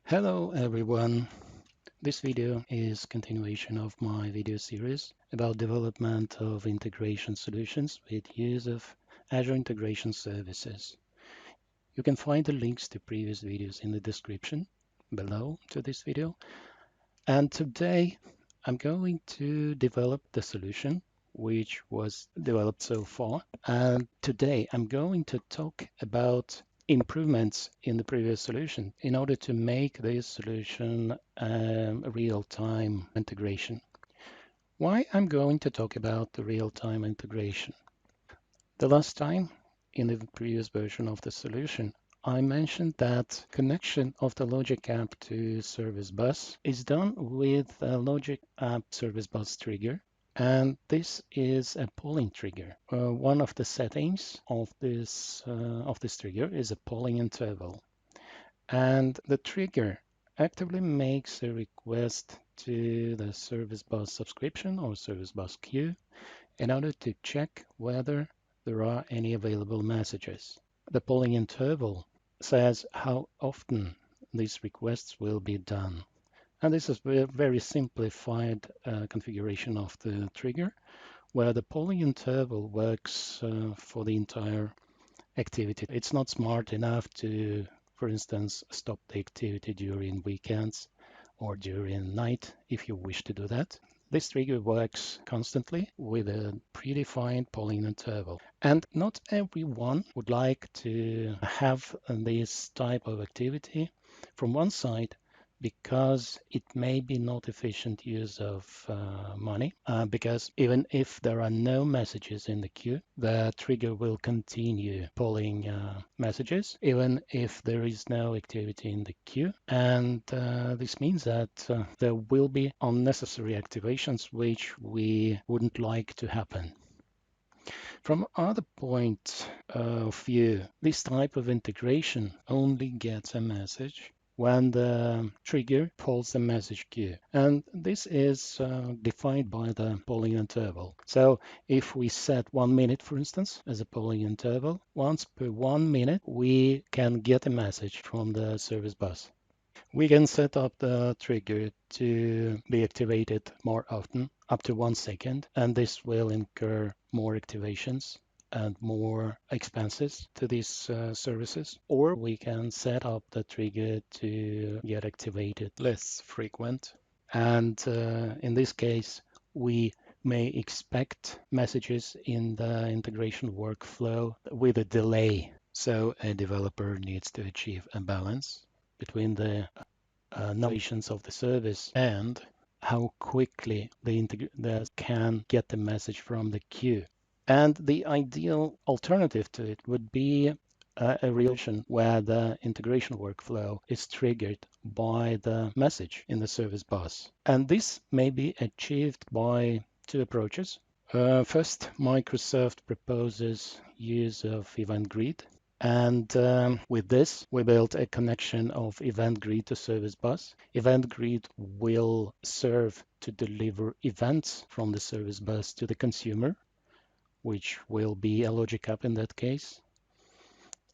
Hello everyone. This video is continuation of my video series about development of integration solutions with use of Azure Integration Services. You can find the links to previous videos in the description below to this video. And today I'm going to develop the solution which was developed so far. And today I'm going to talk about improvements in the previous solution in order to make this solution a real-time integration. Why I'm going to talk about the real-time integration? The last time in the previous version of the solution, I mentioned that connection of the logic app to service bus is done with a logic app service bus trigger. And this is a polling trigger. One of the settings of this trigger is a polling interval. And the trigger actively makes a request to the service bus subscription or service bus queue in order to check whether there are any available messages. The polling interval says how often these requests will be done. And this is a very simplified configuration of the trigger, where the polling interval works for the entire activity. It's not smart enough to, for instance, stop the activity during weekends or during night if you wish to do that. This trigger works constantly with a predefined polling interval. And not everyone would like to have this type of activity from one side because it may be not efficient use of money, because even if there are no messages in the queue, the trigger will continue polling messages, even if there is no activity in the queue. And this means that there will be unnecessary activations which we wouldn't like to happen. From other point of view, this type of integration only gets a message when the trigger polls the message queue. And this is defined by the polling interval. So if we set 1 minute, for instance, as a polling interval, once per 1 minute, we can get a message from the service bus. We can set up the trigger to be activated more often, up to 1 second, and this will incur more activations and more expenses to these services. Or we can set up the trigger to get activated less frequent. And in this case, we may expect messages in the integration workflow with a delay. So a developer needs to achieve a balance between the notifications of the service and how quickly the can get the message from the queue. And the ideal alternative to it would be a relation where the integration workflow is triggered by the message in the service bus. And this may be achieved by two approaches. First, Microsoft proposes use of event grid. And with this, we built a connection of event grid to service bus. Event grid will serve to deliver events from the service bus to the consumer, which will be a logic app in that case.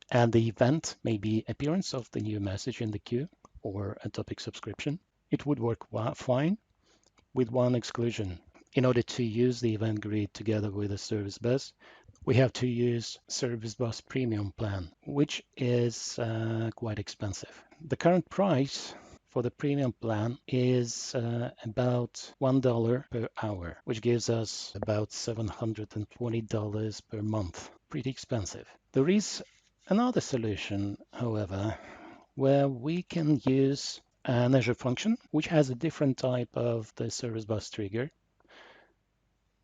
And the event may be appearance of the new message in the queue or a topic subscription. It would work fine with one exclusion. In order to use the event grid together with the service bus, we have to use Service Bus Premium plan, which is quite expensive. The current price for the premium plan is about $1 per hour, which gives us about $720 per month. Pretty expensive. There is another solution, however, where we can use an Azure Function, which has a different type of the service bus trigger.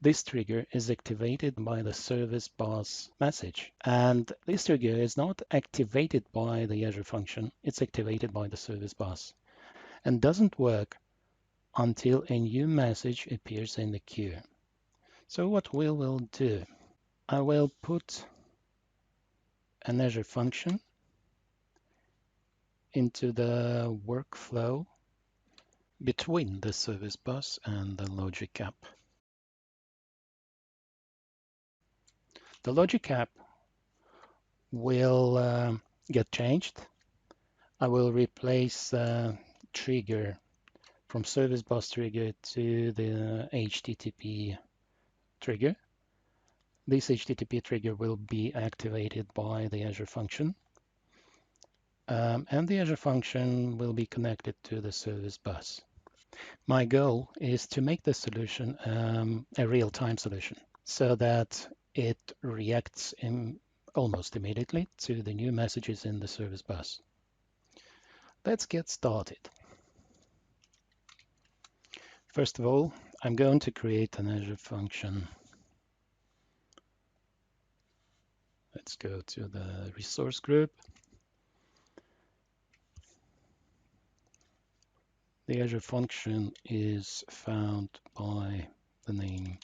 This trigger is activated by the service bus message. And this trigger is not activated by the Azure function, it's activated by the service bus and doesn't work until a new message appears in the queue. So what we will do, I will put an Azure function into the workflow between the service bus and the logic app. The logic app will get changed I will replace the trigger from service bus trigger to the HTTP trigger. This HTTP trigger will be activated by the Azure function. And the Azure function will be connected to the service bus. My goal is to make the solution a real-time solution so that it reacts almost immediately to the new messages in the service bus. Let's get started. First of all, I'm going to create an Azure function. Let's go to the resource group. The Azure function is found by the name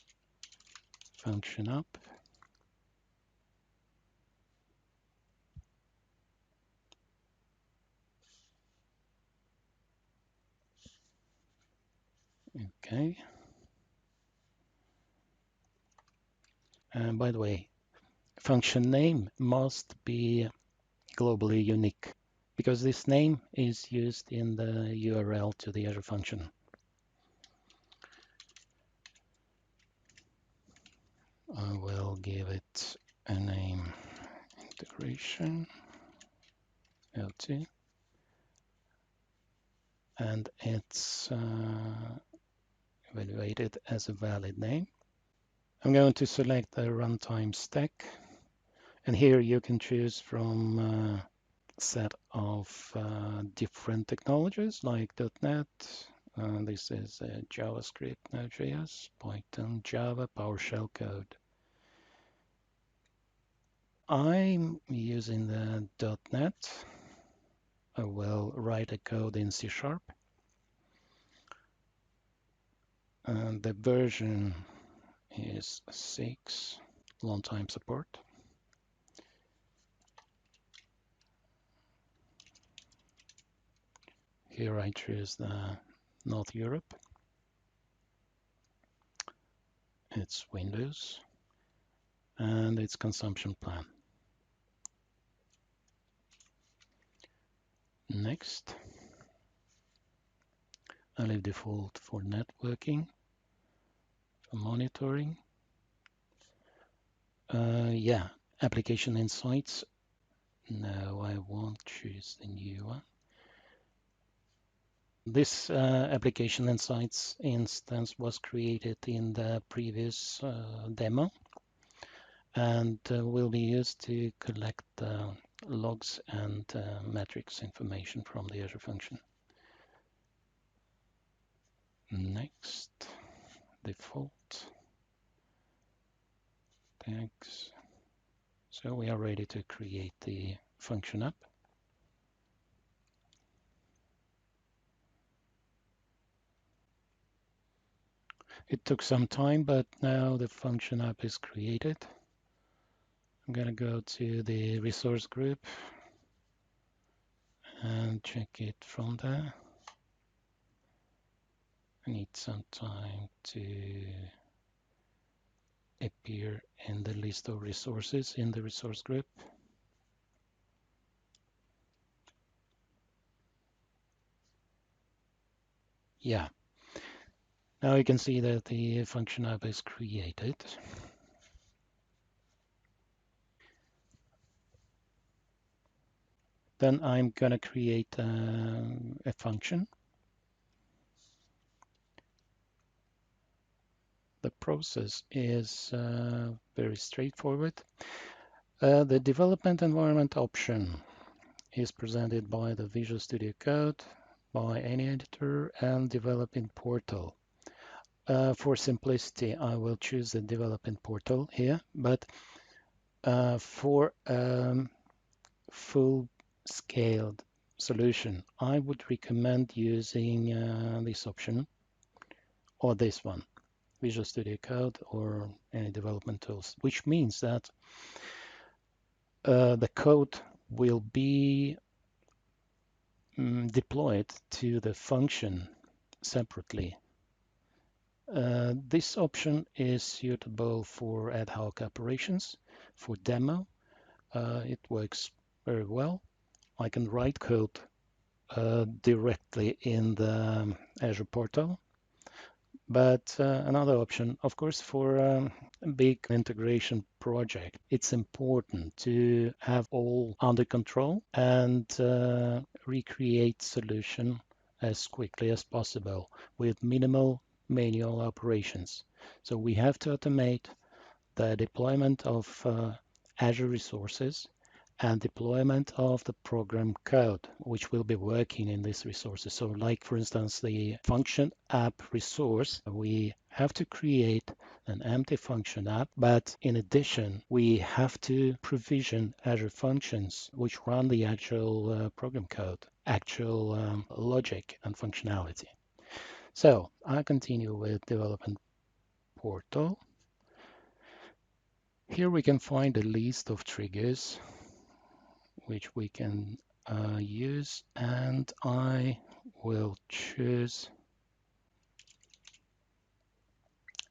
function app. Okay. And by the way, function name must be globally unique because this name is used in the URL to the Azure function. I will give it a name, integration L2, and it's evaluated as a valid name. I'm going to select the runtime stack, and here you can choose from a set of different technologies like .NET. This is JavaScript, Node.js, Python, Java, PowerShell code. I'm using the .NET. I will write a code in C#. And the version is 6, long time support. Here I choose the North Europe. It's Windows, and it's consumption plan. Next, I leave default for networking, for monitoring. Yeah, application insights. No, I won't choose the new one. This application insights instance was created in the previous demo and will be used to collect logs and metrics information from the Azure function. Next, default tags. So we are ready to create the function app. It took some time, but now the function app is created. I'm going to go to the resource group and check it from there. I need some time to appear in the list of resources in the resource group. Yeah. Now you can see that the function app is created. Then I'm going to create a function. The process is very straightforward. The development environment option is presented by the Visual Studio Code, by any editor, and development portal. For simplicity, I will choose the development portal here, but for full-scaled solution, I would recommend using this option or this one, Visual Studio Code or any development tools, which means that the code will be deployed to the function separately. This option is suitable for ad hoc operations. For demo, it works very well. I can write code directly in the Azure portal. But another option, of course, for a big integration project, it's important to have all under control and recreate solution as quickly as possible with minimal manual operations. So we have to automate the deployment of Azure resources and deployment of the program code, which will be working in these resources. So like, for instance, the function app resource, we have to create an empty function app, but in addition, we have to provision Azure functions which run the actual program code, actual logic and functionality. So I continue with development portal. Here we can find a list of triggers which we can use, and I will choose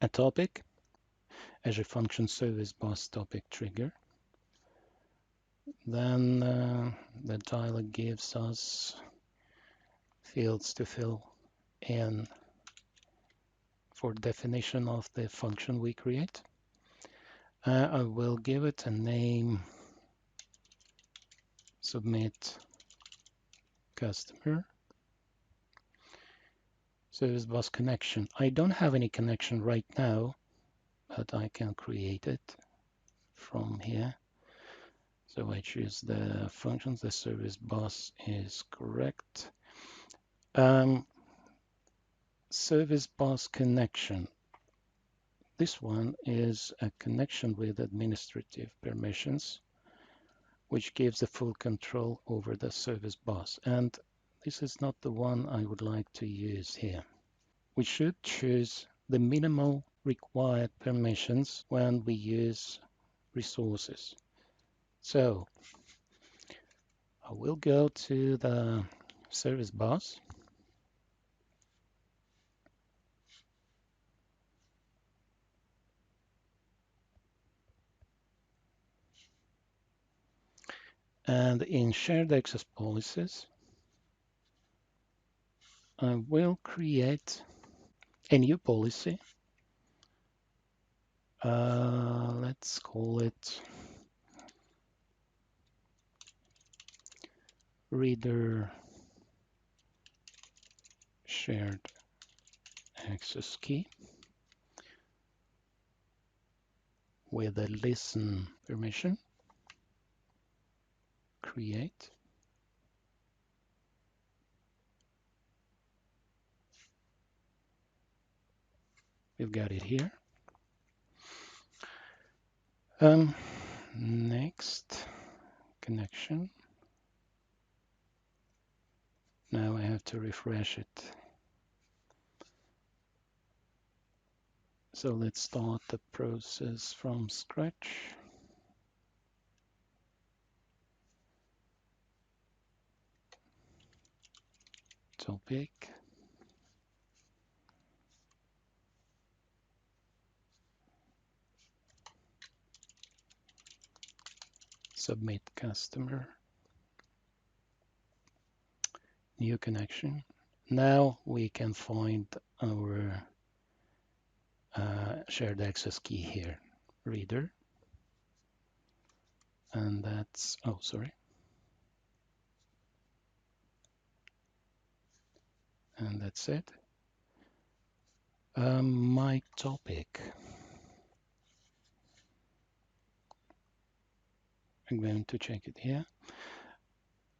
a topic, Azure Function Service Bus topic trigger. Then the dialog gives us fields to fill in for definition of the function we create. I will give it a name, submit customer. Service bus connection. I don't have any connection right now, but I can create it from here. So I choose the functions. The service bus is correct. Service bus connection. This one is a connection with administrative permissions, which gives the full control over the service bus. And this is not the one I would like to use here. We should choose the minimal required permissions when we use resources. So I will go to the service bus. And in shared access policies, I will create a new policy. Let's call it reader shared access key with a listen permission. Create. We've got it here. Next connection. Now I have to refresh it. So let's start the process from scratch. Topic. Submit customer. New connection. Now we can find our shared access key here. Reader. And that's, oh, sorry. And that's it. My topic. I'm going to check it here.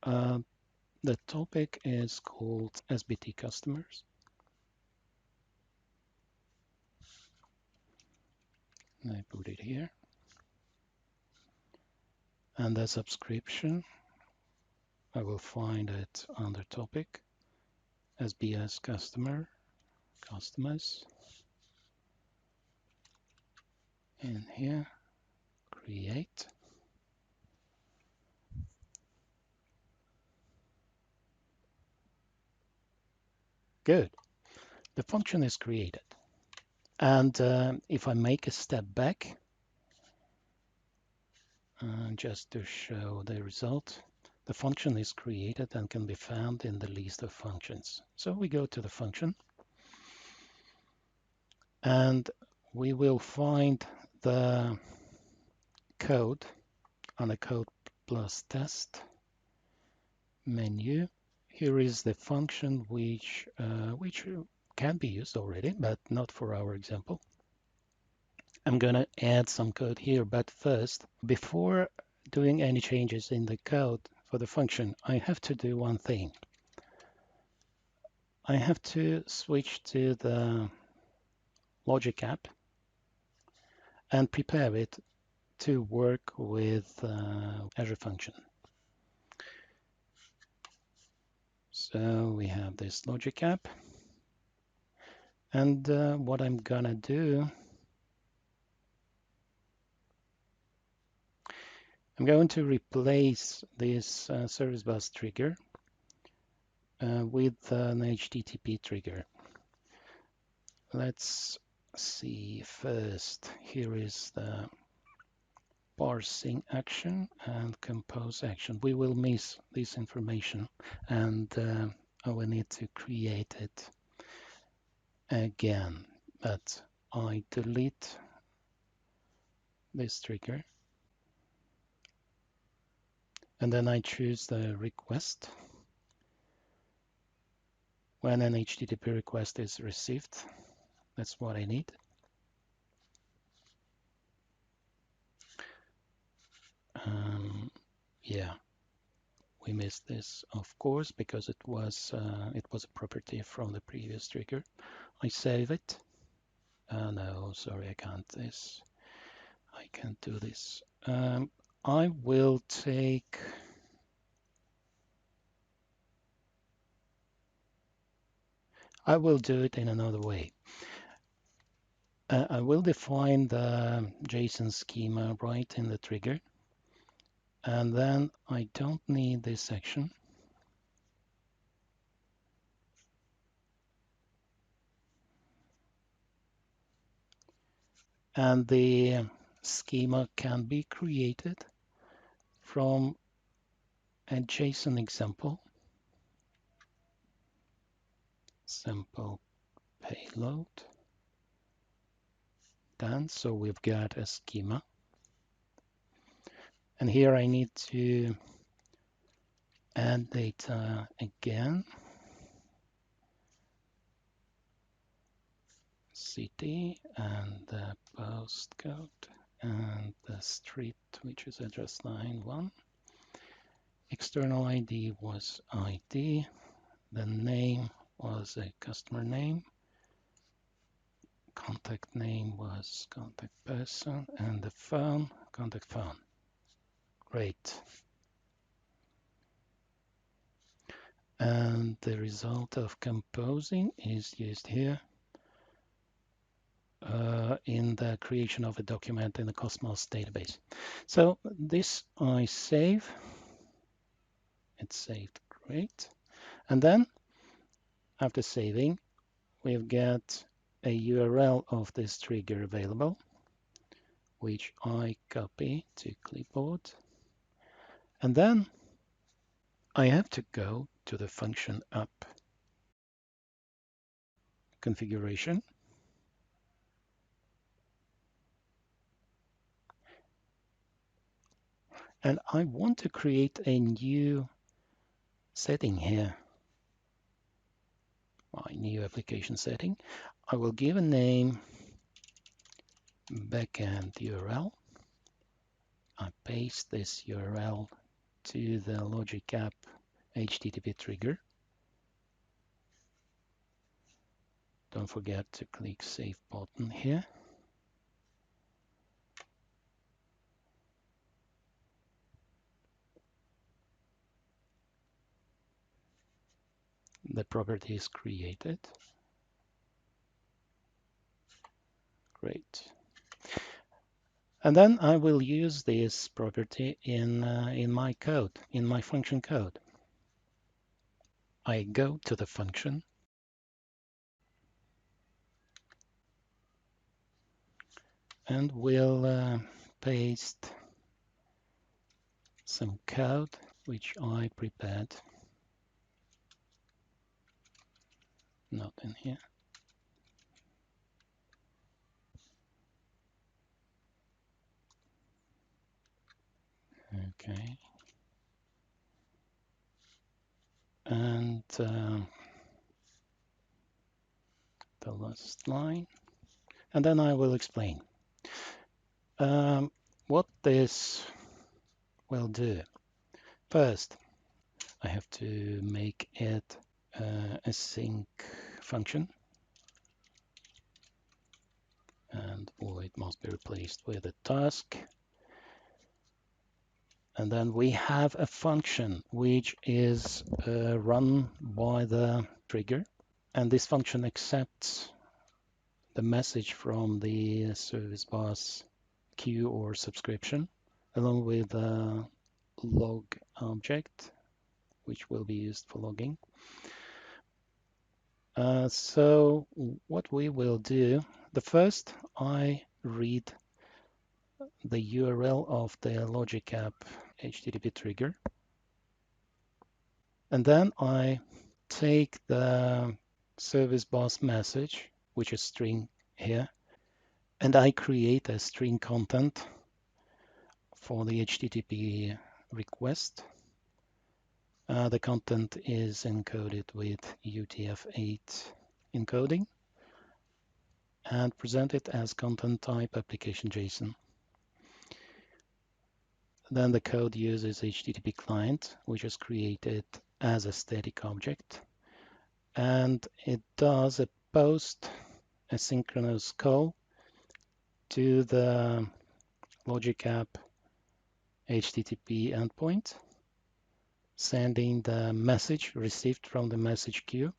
The topic is called SBT customers. I put it here. And the subscription, I will find it under topic, SBS customers. In here, create. Good. The function is created. And if I make a step back, just to show the result, the function is created and can be found in the list of functions. So we go to the function and we will find the code on the code plus test menu. Here is the function which can be used already, but not for our example. I'm going to add some code here, but first, before doing any changes in the code for the function, I have to do one thing. I have to switch to the Logic app and prepare it to work with Azure Function. So we have this Logic app. And what I'm gonna do, I'm going to replace this service bus trigger with an HTTP trigger. Let's see first. Here is the parsing action and compose action. We will miss this information and I will need to create it again, but I delete this trigger and then I choose the request. When an HTTP request is received, that's what I need. Yeah, we missed this, of course, because it was a property from the previous trigger. I save it. No, sorry, I can't do this. I will take. I will do it in another way. I will define the JSON schema right in the trigger. And then I don't need this section. And the schema can be created from a JSON example. Sample payload. Done. So we've got a schema. And here I need to add data again. City and the postcode and the street, which is address line 1. External ID was ID. The name was a customer name. Contact name was contact person, and the phone, contact phone. Great. And the result of composing is used here in the creation of a document in the Cosmos database. So this I save. It's saved. Great. And then after saving, we've got a URL of this trigger available, which I copy to clipboard. And then I have to go to the function app configuration. And I want to create a new setting here. My new application setting. I will give a name backend URL. I paste this URL to the Logic app HTTP trigger. Don't forget to click Save button here. The property is created. Great. And then I will use this property in my code, in my function code. I go to the function and will paste some code. which I prepared. Not in here. Okay. And the last line. And then I will explain what this will do. First, I have to make it a sync function, and void must be replaced with a task. And then we have a function which is run by the trigger, and this function accepts the message from the service bus queue or subscription, along with a log object, which will be used for logging. So what we will do, the first I read the URL of the logic app HTTP trigger, and then I take the service bus message, which is string here, and I create a string content for the HTTP request. The content is encoded with UTF-8 encoding and present it as content type application JSON. Then the code uses HTTP client, which is created as a static object, and it does a post asynchronous call to the logic app HTTP endpoint, sending the message received from the message queue.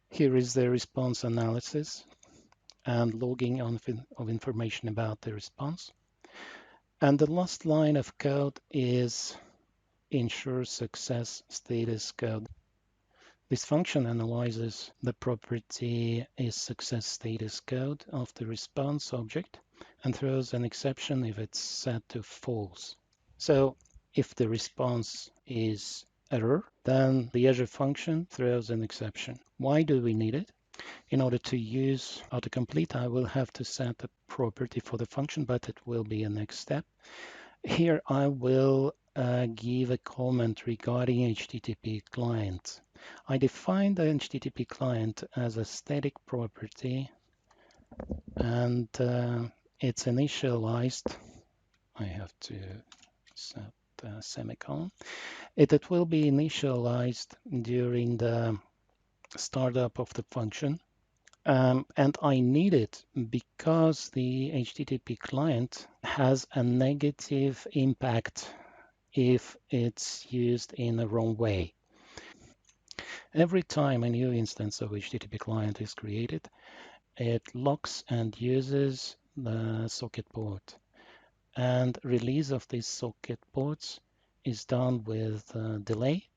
Here is the response analysis and logging of information about the response. And the last line of code is ensure success status code. This function analyzes the property is success status code of the response object and throws an exception if it's set to false. So if the response is error, then the Azure function throws an exception. Why do we need it? In order to use autocomplete, I will have to set a property for the function, but it will be a next step. Here I will give a comment regarding HTTP client. I define the HTTP client as a static property, and it's initialized. I have to set a semicolon. It will be initialized during the startup of the function. And I need it because the HTTP client has a negative impact if it's used in the wrong way. Every time a new instance of HTTP client is created, it locks and uses the socket port. And release of these socket ports is done with delay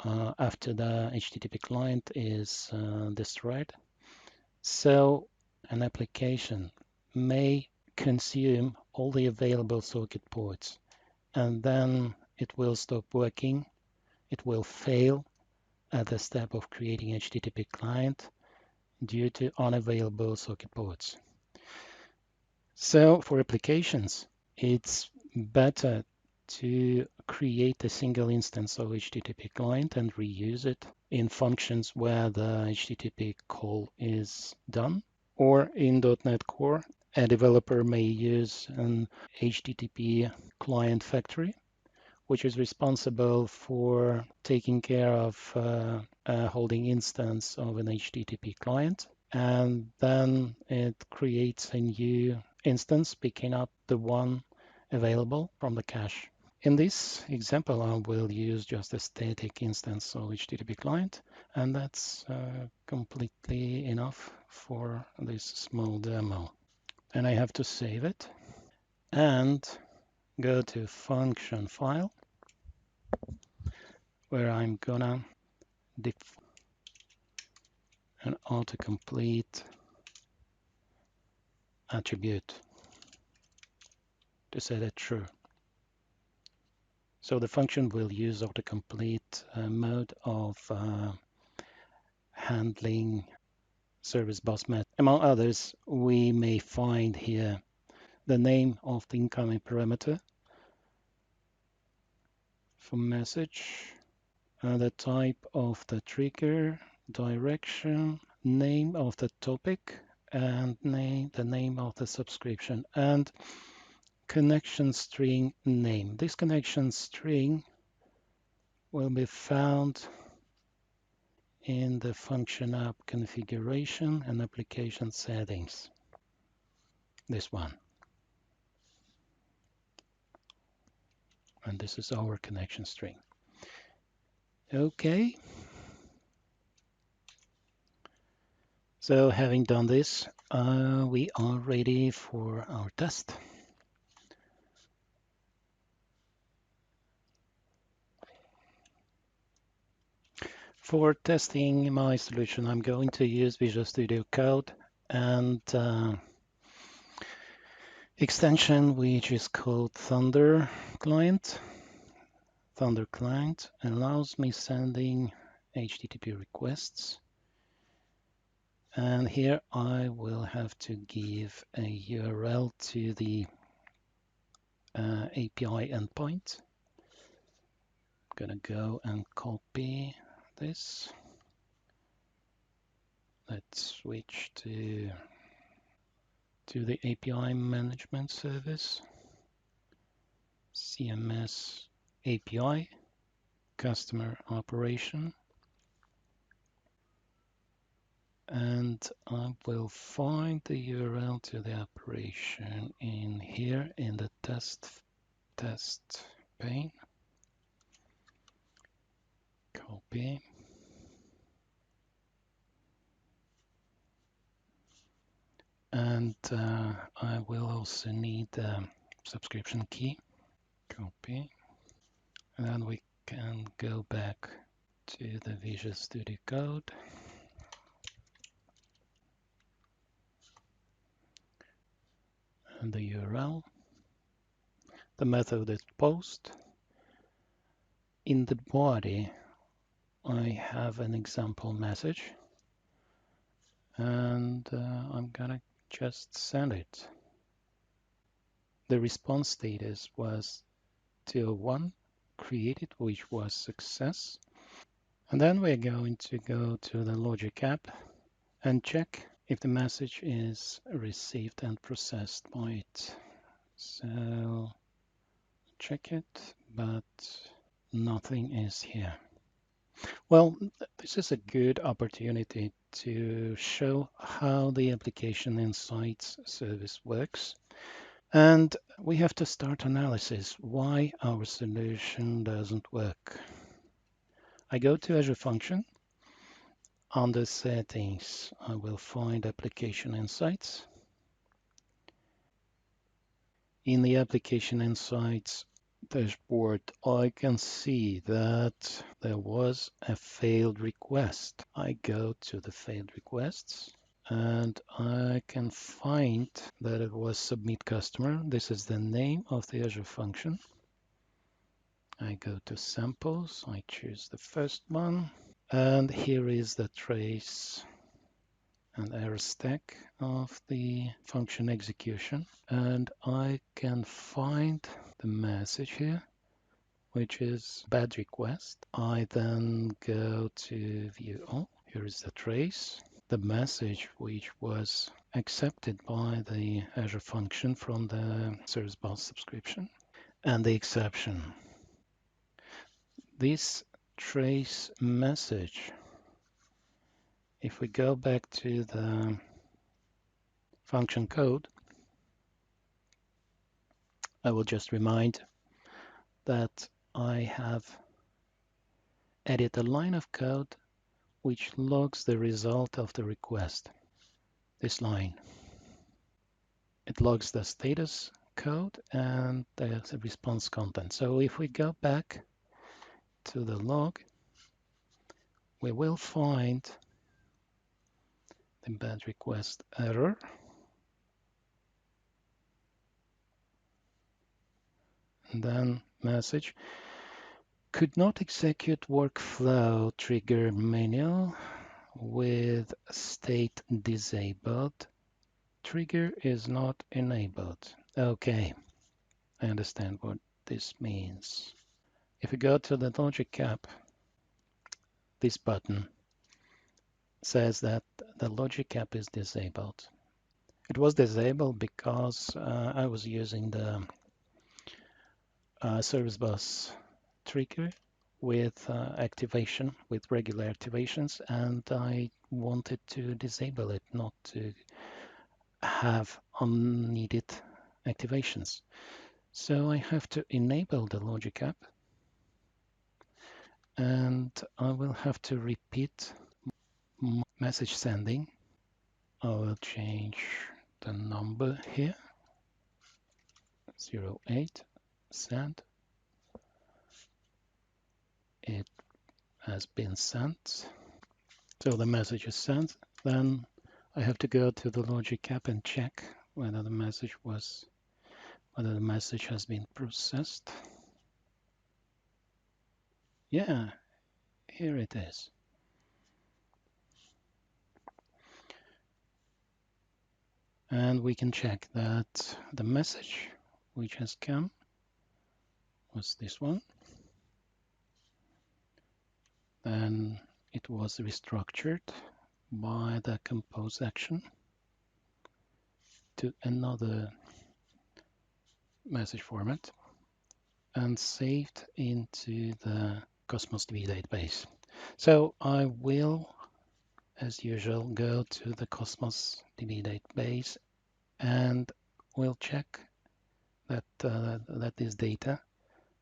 after the HTTP client is destroyed. So an application may consume all the available socket ports, and then it will stop working. It will fail at the step of creating HTTP client due to unavailable socket ports. So for applications, it's better to create a single instance of HTTP client and reuse it in functions where the HTTP call is done. Or in .NET Core, a developer may use an HTTP client factory, which is responsible for taking care of a holding instance of an HTTP client. And then it creates a new instance, picking up the one available from the cache. In this example, I will use just a static instance of HTTP client, and that's completely enough for this small demo. And I have to save it and go to function file, where I'm gonna define an autocomplete attribute to set it true. So the function will use autocomplete mode of handling service bus method. Among others, we may find here the name of the incoming parameter for message, the type of the trigger, direction, name of the topic, and the name of the subscription, and connection string name. This connection string will be found in the function app configuration and application settings. This one. And this is our connection string. Okay. So having done this, we are ready for our test. For testing my solution, I'm going to use Visual Studio Code and extension which is called Thunder Client. Thunder Client allows me sending HTTP requests. And here I will have to give a URL to the API endpoint. I'm gonna go and copy this. Let's switch to the API management service, CMS API, customer operation, and I will find the URL to the operation in here in the test pane. Copy. And I will also need the subscription key. Copy. And then we can go back to the Visual Studio Code. And the URL. The method is post. In the body, I have an example message. And I'm gonna just send it. The response status was 201 created, which was success. And then we're going to go to the Logic app and check if the message is received and processed by it. So check it, but nothing is here. Well, this is a good opportunity to show how the application insights service works. And we have to start analysis why our solution doesn't work. I go to Azure Function. Under settings, I will find application insights. In the application insights dashboard, I can see that there was a failed request. I go to the failed requests and I can find that it was submit customer. This is the name of the Azure function. I go to samples, I choose the first one, and here is the trace and error stack of the function execution. And I can find the message here, which is bad request. I then go to view all. Here is the trace, the message which was accepted by the Azure function from the Service Bus subscription, and the exception. This trace message, if we go back to the function code, I will just remind that I have added a line of code which logs the result of the request. This line. It logs the status code and the response content. So if we go back to the log, we will find the bad request error. And then message. Could not execute workflow trigger manual with state disabled. Trigger is not enabled. Okay, I understand what this means. If we go to the logic app, this button says that the logic app is disabled. It was disabled because I was using the service bus trigger with activation, with regular activations, and I wanted to disable it, not to have unneeded activations. So I have to enable the logic app, and I will have to repeat my message sending. I will change the number here, 08, send. It has been sent. So the message is sent. Then I have to go to the logic app and check whether the message has been processed. Yeah, here it is. And we can check that the message which has come was this one. Then it was restructured by the compose action to another message format and saved into the Cosmos DB database. So I will, as usual, go to the Cosmos DB database and we'll check that that this data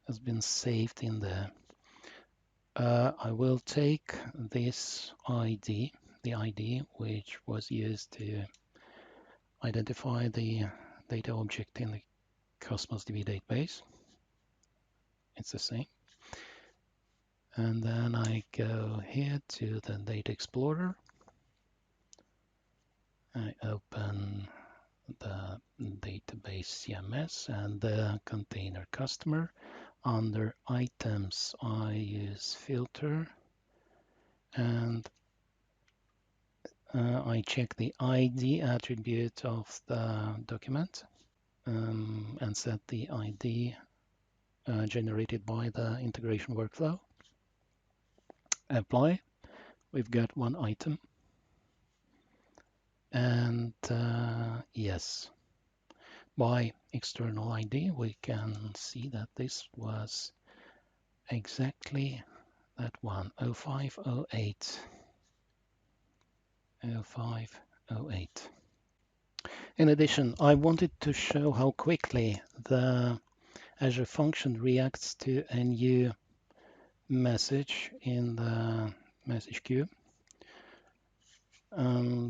has been saved in there. I will take this ID, the ID which was used to identify the data object in the Cosmos DB database. It's the same. And then I go here to the Data Explorer. I open the database CMS and the container customer. Under items, I use filter and I check the ID attribute of the document and set the ID generated by the integration workflow. Apply. We've got one item. And yes, by external ID, we can see that this was exactly that one, 0508. 0508. In addition, I wanted to show how quickly the Azure Function reacts to a new message in the message queue.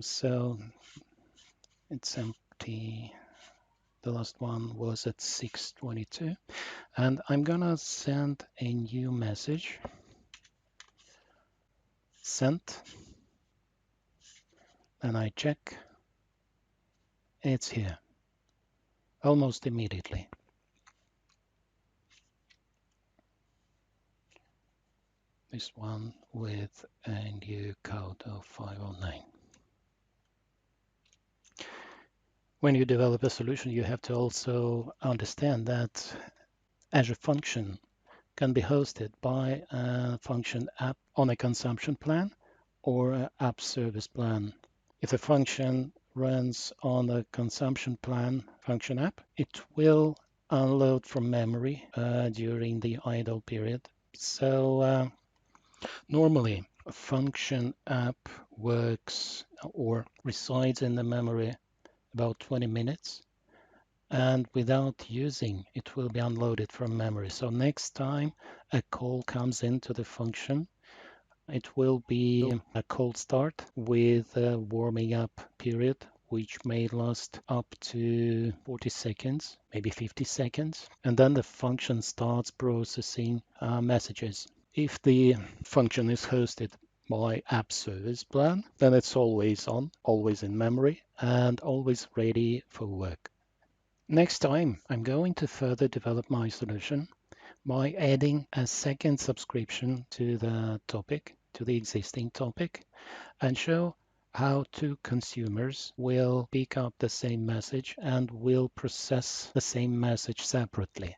So it's empty. The last one was at 6:22, and I'm gonna send a new message. Sent. And I check. It's here almost immediately. This one with a new code of 509. When you develop a solution, you have to also understand that Azure Function can be hosted by a function app on a consumption plan or an app service plan. If a function runs on a consumption plan function app, it will unload from memory during the idle period. So normally, a function app works or resides in the memory about 20 minutes, and without using, it will be unloaded from memory. So next time a call comes into the function, it will be a cold start with a warming up period, which may last up to 40 seconds, maybe 50 seconds. And then the function starts processing messages. If the function is hosted by app service plan, then it's always on, always in memory, and always ready for work. Next time, I'm going to further develop my solution by adding a second subscription to the topic, to the existing topic, and show how two consumers will pick up the same message and will process the same message separately.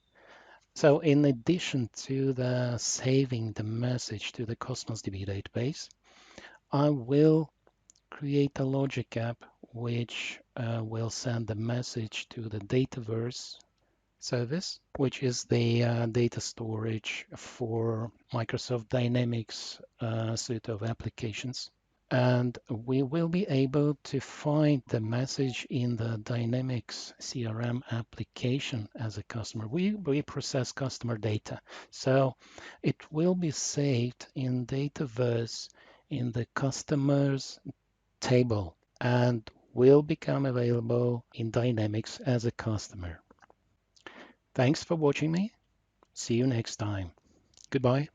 So in addition to the saving the message to the Cosmos DB database, I will create a logic app which will send the message to the Dataverse service, which is the data storage for Microsoft Dynamics suite of applications. And we will be able to find the message in the Dynamics CRM application as a customer. We process customer data. So it will be saved in Dataverse in the customers table and will become available in Dynamics as a customer. Thanks for watching me. See you next time. Goodbye.